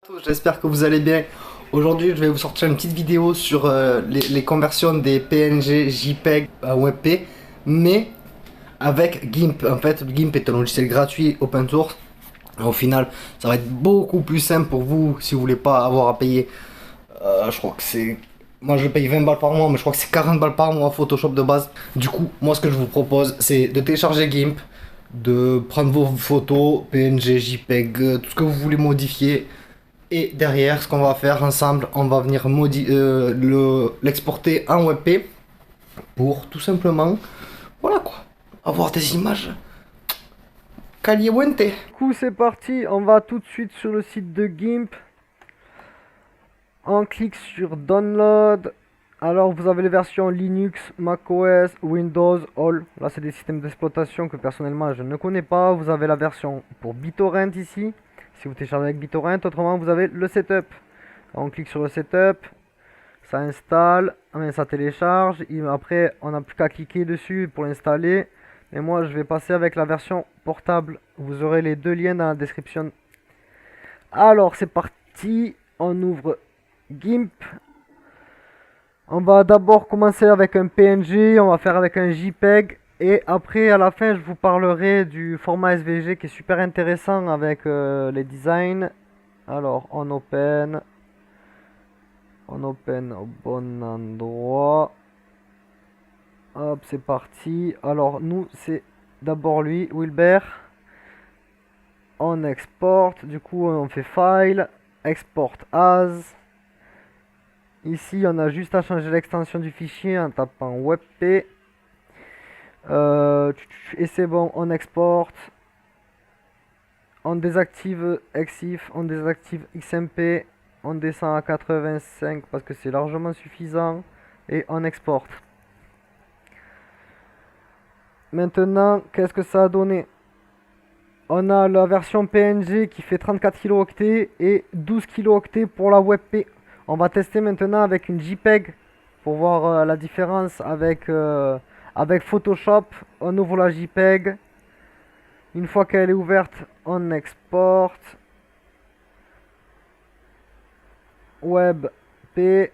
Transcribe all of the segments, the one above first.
Tous, j'espère que vous allez bien. Aujourd'hui, je vais vous sortir une petite vidéo sur les conversions des PNG JPEG à WebP, mais avec GIMP. En fait, GIMP est un logiciel gratuit open source. Au final, ça va être beaucoup plus simple pour vous si vous voulez pas avoir à payer. Je crois que c'est. Moi, je paye 20 balles par mois, mais je crois que c'est 40 balles par mois Photoshop de base. Du coup, moi, ce que je vous propose, c'est de télécharger GIMP, de prendre vos photos, PNG, JPEG, tout ce que vous voulez modifier. Et derrière, ce qu'on va faire ensemble, on va venir l'exporter en WebP pour tout simplement, voilà quoi, avoir des images caliente. Du coup, c'est parti, on va tout de suite sur le site de GIMP. On clique sur Download. Alors, vous avez les versions Linux, macOS, Windows, All. Là, c'est des systèmes d'exploitation que personnellement je ne connais pas. Vous avez la version pour BitTorrent ici. Si vous téléchargez avec BitTorrent, autrement vous avez le setup. On clique sur le setup, ça installe, ça télécharge. Après, on n'a plus qu'à cliquer dessus pour l'installer. Mais moi, je vais passer avec la version portable. Vous aurez les deux liens dans la description. Alors, c'est parti. On ouvre GIMP. On va d'abord commencer avec un PNG, on va faire avec un JPEG. Et après, à la fin, je vous parlerai du format SVG qui est super intéressant avec les designs. Alors, on open au bon endroit. Hop, c'est parti. Alors, nous, c'est d'abord lui, Wilbert. On exporte. Du coup, on fait File, Export As. Ici, on a juste à changer l'extension du fichier en tapant WebP. Et c'est bon, on exporte. On désactive EXIF, on désactive XMP. On descend à 85 parce que c'est largement suffisant. Et on exporte. Maintenant, qu'est-ce que ça a donné? On a la version PNG qui fait 34 kilooctets et 12 kilooctets pour la WebP. On va tester maintenant avec une JPEG pour voir la différence avec Photoshop. On ouvre la JPEG. Une fois qu'elle est ouverte, on exporte. WebP.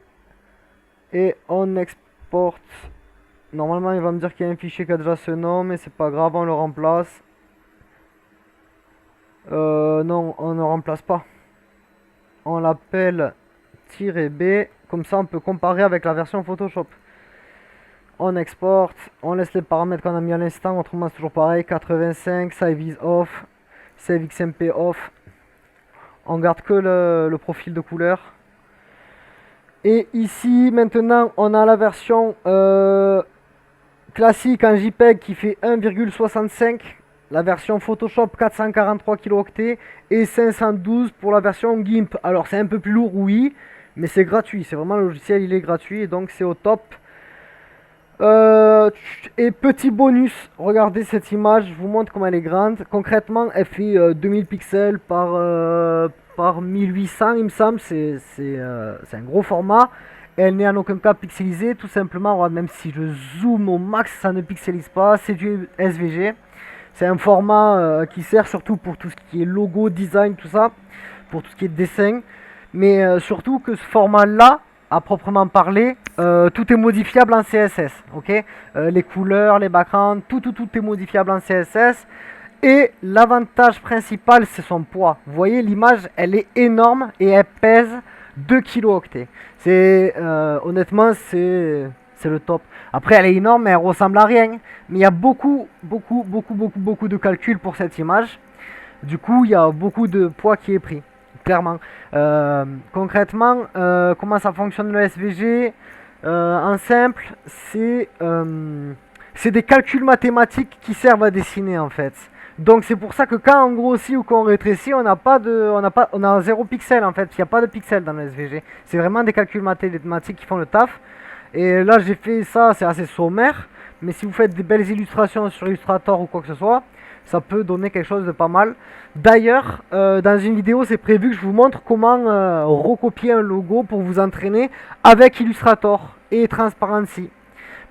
Et on exporte. Normalement, il va me dire qu'il y a un fichier qui a déjà ce nom, mais c'est pas grave, on le remplace. Non, on ne remplace pas. On l'appelle -b. Comme ça, on peut comparer avec la version Photoshop. On exporte, on laisse les paramètres qu'on a mis à l'instant, autrement c'est toujours pareil, 85, save is off, save XMP off. On garde que le profil de couleur. Et ici, maintenant, on a la version classique en JPEG qui fait 1,65. La version Photoshop 443 kilooctets et 512 pour la version GIMP. Alors c'est un peu plus lourd, oui, mais c'est gratuit. C'est vraiment le logiciel, il est gratuit et donc c'est au top. Et petit bonus, regardez cette image, je vous montre comment elle est grande. Concrètement, elle fait 2000 pixels par 1800, il me semble. C'est un gros format. Elle n'est en aucun cas pixelisée, tout simplement. Même si je zoome au max, ça ne pixelise pas. C'est du SVG. C'est un format qui sert surtout pour tout ce qui est logo, design, tout ça, pour tout ce qui est dessin. Mais surtout que ce format-là, à proprement parler, tout est modifiable en CSS. Ok, les couleurs, les backgrounds, tout est modifiable en CSS. Et l'avantage principal, c'est son poids. Vous voyez, l'image, elle est énorme et elle pèse 2 kilooctets. Honnêtement, c'est le top. Après, elle est énorme, mais elle ressemble à rien. Mais il y a beaucoup de calculs pour cette image. Du coup, il y a beaucoup de poids qui est pris. Clairement. Concrètement, comment ça fonctionne le SVG? En simple, c'est des calculs mathématiques qui servent à dessiner en fait. Donc c'est pour ça que quand on grossit ou qu'on rétrécit, on a 0 pixel en fait. Il n'y a pas de pixels dans le SVG. C'est vraiment des calculs mathématiques qui font le taf. Et là j'ai fait ça, c'est assez sommaire. Mais si vous faites des belles illustrations sur Illustrator ou quoi que ce soit, ça peut donner quelque chose de pas mal. D'ailleurs, dans une vidéo, c'est prévu que je vous montre comment recopier un logo pour vous entraîner avec Illustrator et Transparency.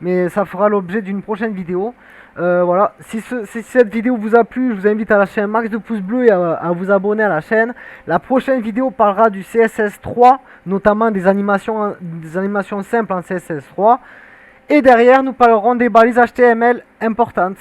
mais ça fera l'objet d'une prochaine vidéo. Voilà, si cette vidéo vous a plu, je vous invite à lâcher un max de pouces bleus et à vous abonner à la chaîne. La prochaine vidéo parlera du CSS3, notamment des animations simples en CSS3. Et derrière, nous parlerons des balises HTML importantes.